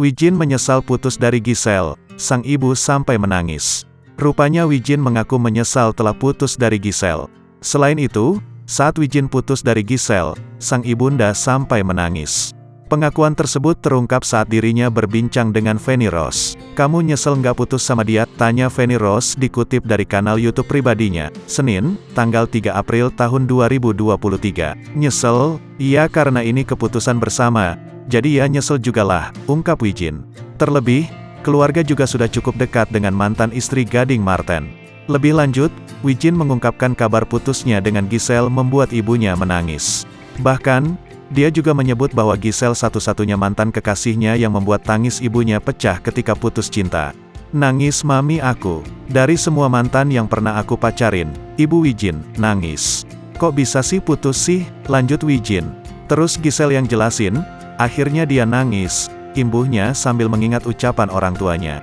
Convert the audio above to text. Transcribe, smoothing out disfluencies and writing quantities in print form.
Wijin menyesal putus dari Giselle, sang ibu sampai menangis. Rupanya Wijin mengaku menyesal telah putus dari Giselle. Selain itu, saat Wijin putus dari Giselle, sang ibunda sampai menangis. Pengakuan tersebut terungkap saat dirinya berbincang dengan Feni Rose. "Kamu nyesel nggak putus sama dia?" tanya Feni Rose dikutip dari kanal YouTube pribadinya, Senin, tanggal 3 April tahun 2023. "Nyesel? Iya, karena ini keputusan bersama. Jadi ya nyesel jugalah," ungkap Wijin. Terlebih, keluarga juga sudah cukup dekat dengan mantan istri Gading Marten. Lebih lanjut, Wijin mengungkapkan kabar putusnya dengan Giselle membuat ibunya menangis. Bahkan, dia juga menyebut bahwa Giselle satu-satunya mantan kekasihnya yang membuat tangis ibunya pecah ketika putus cinta. "Nangis mami aku. Dari semua mantan yang pernah aku pacarin," ibu Wijin nangis. "Kok bisa sih putus sih?" lanjut Wijin. Terus Giselle yang jelasin, "Akhirnya dia nangis," imbuhnya sambil mengingat ucapan orang tuanya.